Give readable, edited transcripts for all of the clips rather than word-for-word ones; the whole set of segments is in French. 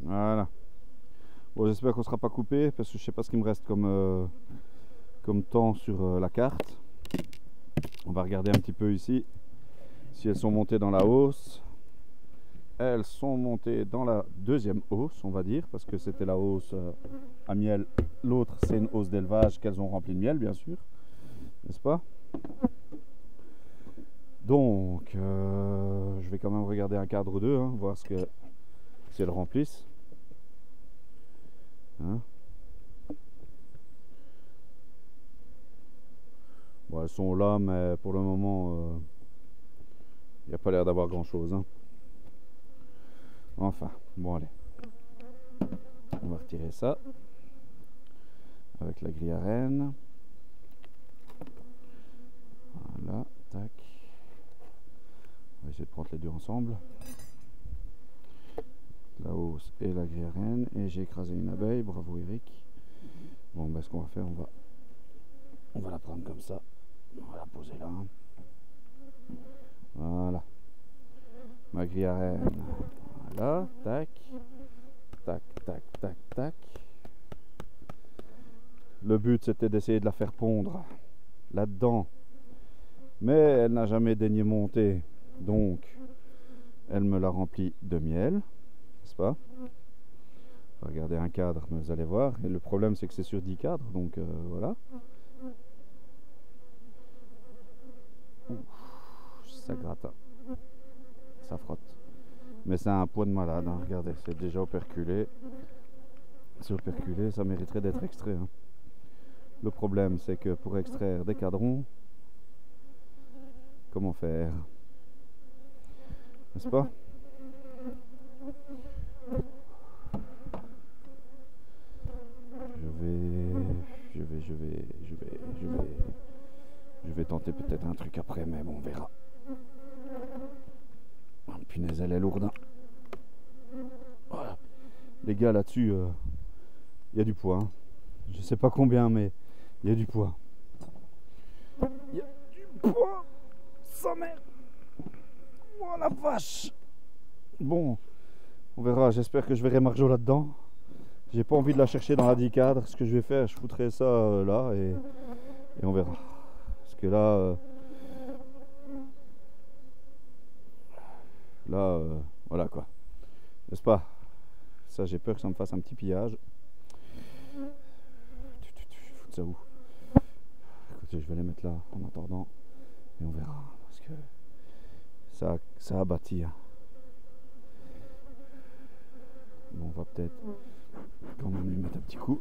Voilà. Bon, j'espère qu'on ne sera pas coupé parce que je sais pas ce qu'il me reste comme temps sur la carte. On va regarder un petit peu ici si elles sont montées dans la hausse. Elles sont montées dans la deuxième hausse, on va dire, parce que c'était la hausse à miel. L'autre, c'est une hausse d'élevage qu'elles ont remplie de miel, bien sûr, n'est-ce pas? Donc, je vais quand même regarder un cadre ou deux, hein, voir si elles remplissent. Hein? Bon, elles sont là, mais pour le moment, il n'y a pas l'air d'avoir grand-chose. Hein. Enfin, bon, allez. On va retirer ça avec la grille à renne. Voilà, tac. On va essayer de prendre les deux ensemble. La hausse et la grille à renne. Et j'ai écrasé une abeille, bravo Eric. Bon, ben, ce qu'on va faire, on va la prendre comme ça. On va la poser là. Voilà. Ma grille à renne. Voilà, tac. Tac, tac, tac, tac. Le but, c'était d'essayer de la faire pondre là-dedans. Mais elle n'a jamais daigné monter. Donc, elle me l'a rempli de miel. N'est-ce pas? On va regarder un cadre, mais vous allez voir. Et le problème, c'est que c'est sur 10 cadres. Donc, voilà. Ouf, ça gratte. Ça frotte. Mais c'est un poids de malade. Hein. Regardez, c'est déjà operculé. C'est operculé, ça mériterait d'être extrait. Hein. Le problème, c'est que pour extraire des cadrons, comment faire? N'est-ce pas? Je vais tenter peut-être un truc après, mais bon, on verra. Oh, punaise, elle est lourde. Hein. Voilà. Les gars, là-dessus, il y a du poids. Hein. Je sais pas combien, mais il y a du poids. Il y a du poids. Sa mère. Oh la vache. Bon, on verra. J'espère que je verrai Marjo là-dedans. J'ai pas envie de la chercher dans la 10 cadre. Ce que je vais faire, je foutrai ça là et on verra. Parce que là, voilà quoi. N'est-ce pas? Ça, j'ai peur que ça me fasse un petit pillage. Foutre ça où? Écoutez, je vais les mettre là en attendant et on verra. Parce que ça a bâti. Hein. Bon, on va peut-être quand même lui mettre un petit coup.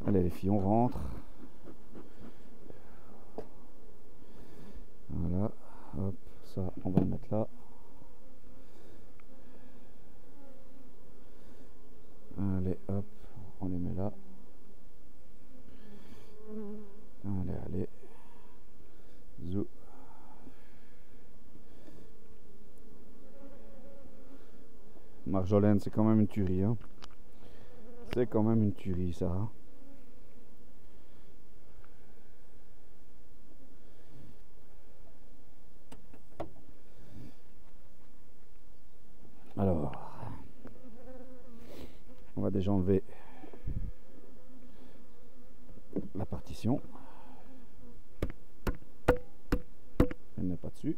Allez les filles, on rentre. Voilà, hop, ça on va le mettre là. Allez, hop, on les met là. Allez. Zou. Marjolaine, c'est quand même une tuerie. Hein. C'est quand même une tuerie, ça. Hein. Alors, on va déjà enlever la partition. Elle n'est pas dessus.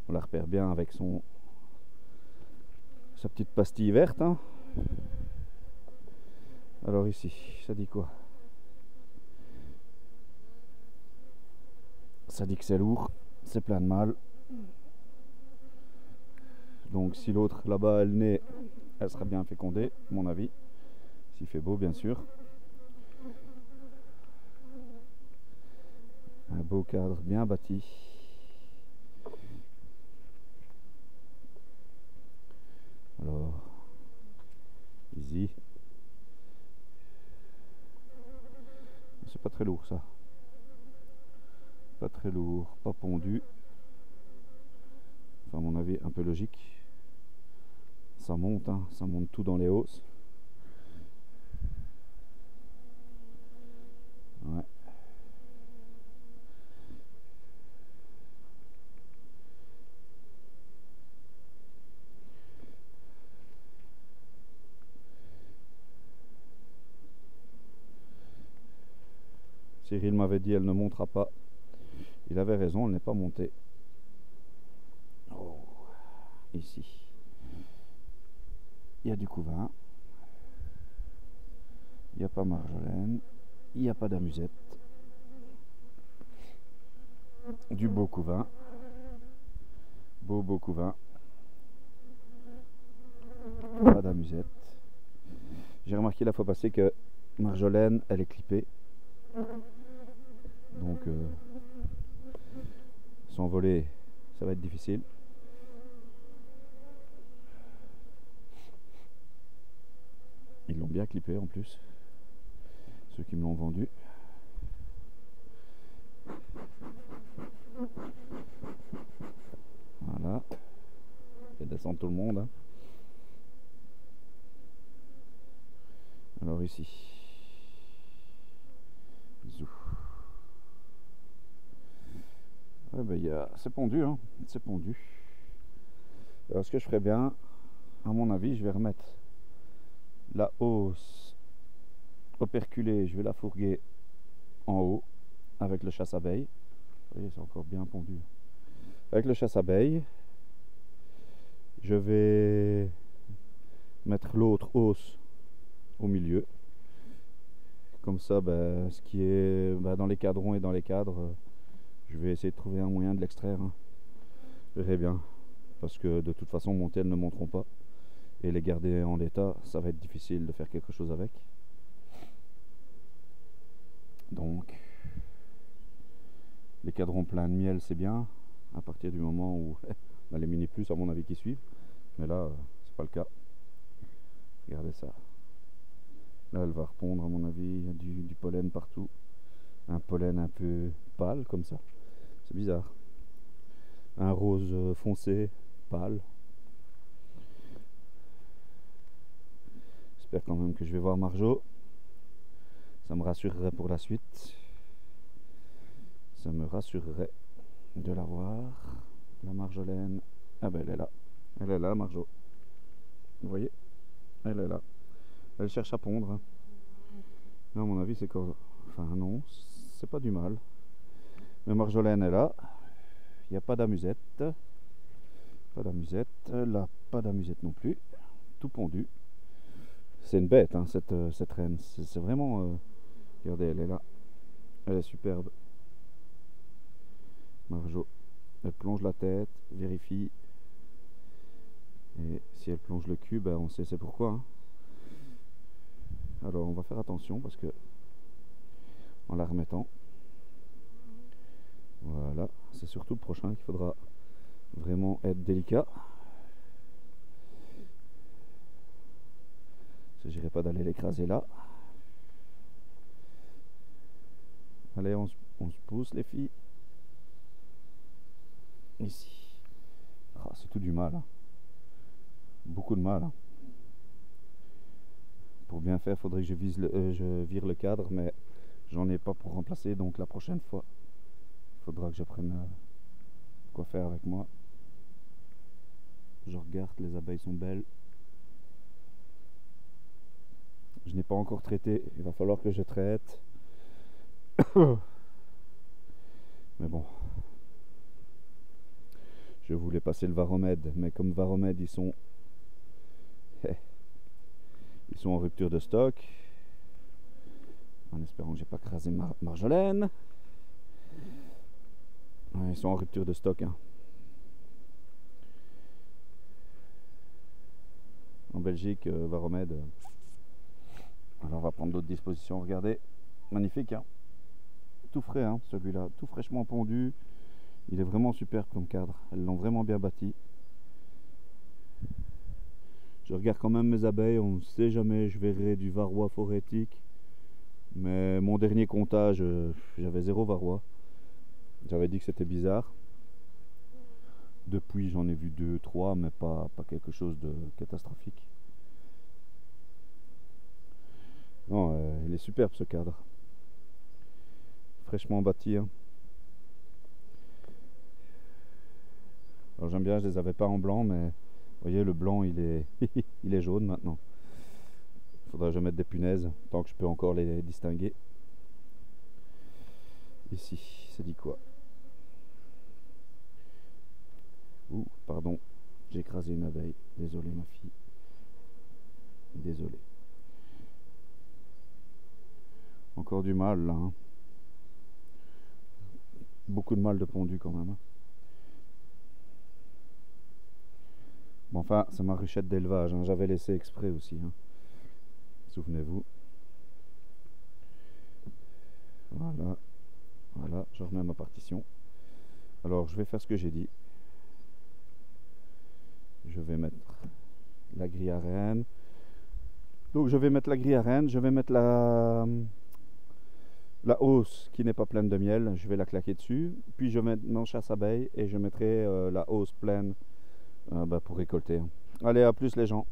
On la repère bien avec sa petite pastille verte. Hein. Alors ici, ça dit quoi? Ça dit que c'est lourd, c'est plein de mal. Donc si l'autre là-bas elle naît, elle sera bien fécondée, à mon avis. S'il fait beau, bien sûr. Un beau cadre bien bâti. Alors, easy. C'est pas très lourd ça. Pas très lourd, pas pondu. Enfin, à mon avis, un peu logique. Ça monte, hein, ça monte tout dans les hausses. Ouais. Cyril m'avait dit elle ne montera pas. Il avait raison, elle n'est pas montée. Oh, ici. Il y a du couvain. Il n'y a pas Marjolaine. Il n'y a pas d'amusette. Du beau couvain. Beau couvain. Pas d'amusette. J'ai remarqué la fois passée que Marjolaine, elle est clippée. Donc, s'envoler, ça va être difficile. Ils l'ont bien clippé en plus. Ceux qui me l'ont vendu. Voilà. Fait descendre tout le monde. Hein. Alors ici. Bisous. Ouais, ben, c'est pondu, hein. C'est pondu. Alors ce que je ferais bien, à mon avis, je vais remettre la hausse operculée, je vais la fourguer en haut avec le chasse-abeille. Vous voyez, c'est encore bien pondu. Avec le chasse-abeille, je vais mettre l'autre hausse au milieu. Comme ça, ben, ce qui est dans les cadrons et dans les cadres, je vais essayer de trouver un moyen de l'extraire. Hein. Je verrai bien. Parce que de toute façon, monter, elles ne monteront pas. Et les garder en l'état, ça va être difficile de faire quelque chose avec. Donc, les cadrons pleins de miel, c'est bien. À partir du moment où on a les mini plus, à mon avis, qui suivent. Mais là, c'est pas le cas. Regardez ça. Là, elle va répondre, à mon avis. Il y a du pollen partout. Un pollen un peu pâle, comme ça. C'est bizarre. Un rose foncé, pâle. J'espère quand même que je vais voir Marjo. Ça me rassurerait pour la suite. Ça me rassurerait de la voir. La Marjolaine. Ah ben elle est là. Elle est là, Marjo. Vous voyez? Elle est là. Elle cherche à pondre. Hein. Là, à mon avis, c'est quoi? Enfin, non, c'est pas du mal. Mais Marjolaine est là. Il n'y a pas d'amusette. Pas d'amusette. Là, pas d'amusette non plus. Tout pondu. C'est une bête, hein, cette reine. C'est vraiment... regardez, elle est là. Elle est superbe. Marjo. Elle plonge la tête, vérifie. Et si elle plonge le cul, ben on sait c'est pourquoi. Hein. Alors on va faire attention parce que en la remettant. Voilà, c'est surtout le prochain qu'il faudra vraiment être délicat. Il ne s'agirait pas d'aller l'écraser là. Allez, on se pousse les filles. Ici. Ah, c'est tout du mal. Hein. Beaucoup de mal. Hein. Pour bien faire, il faudrait que je vire le cadre, mais j'en ai pas pour remplacer. Donc la prochaine fois, il faudra que je prenne quoi faire avec moi. Je regarde, les abeilles sont belles. Je n'ai pas encore traité, il va falloir que je traite. Mais bon. Je voulais passer le varomède, mais comme varomède, ils sont en rupture de stock. En espérant que j'ai pas crasé Marjolaine. Ouais, ils sont en rupture de stock. Hein. En Belgique, varomède. Alors on va prendre d'autres dispositions. Regardez, magnifique. Hein. Tout frais, hein, celui-là, tout fraîchement pondu. Il est vraiment superbe comme cadre. Elles l'ont vraiment bien bâti. Je regarde quand même mes abeilles. On ne sait jamais, je verrai du varroa phorétique. Mais mon dernier comptage, j'avais 0 varroa. J'avais dit que c'était bizarre. Depuis, j'en ai vu 2, 3, mais pas quelque chose de catastrophique. Non, il est superbe ce cadre. Fraîchement bâti. Hein. Alors j'aime bien, je les avais pas en blanc, mais vous voyez, le blanc il est, il est jaune maintenant. Il faudra que je mette des punaises, tant que je peux encore les distinguer. Ici, ça dit quoi? Ouh, pardon, j'ai écrasé une abeille. Désolé ma fille. Désolé. Encore du mal là. Hein. Beaucoup de mal de pondu quand même. Hein. Bon, enfin, c'est ma ruchette d'élevage. Hein. J'avais laissé exprès aussi. Hein. Souvenez-vous. Voilà. Voilà, je remets ma partition. Alors, je vais faire ce que j'ai dit. Je vais mettre la grille à reine. Donc, je vais mettre la grille à reine. Je vais mettre la hausse qui n'est pas pleine de miel. Je vais la claquer dessus. Puis, je mets mon chasse-abeille et je mettrai la hausse pleine pour récolter. Allez, à plus les gens.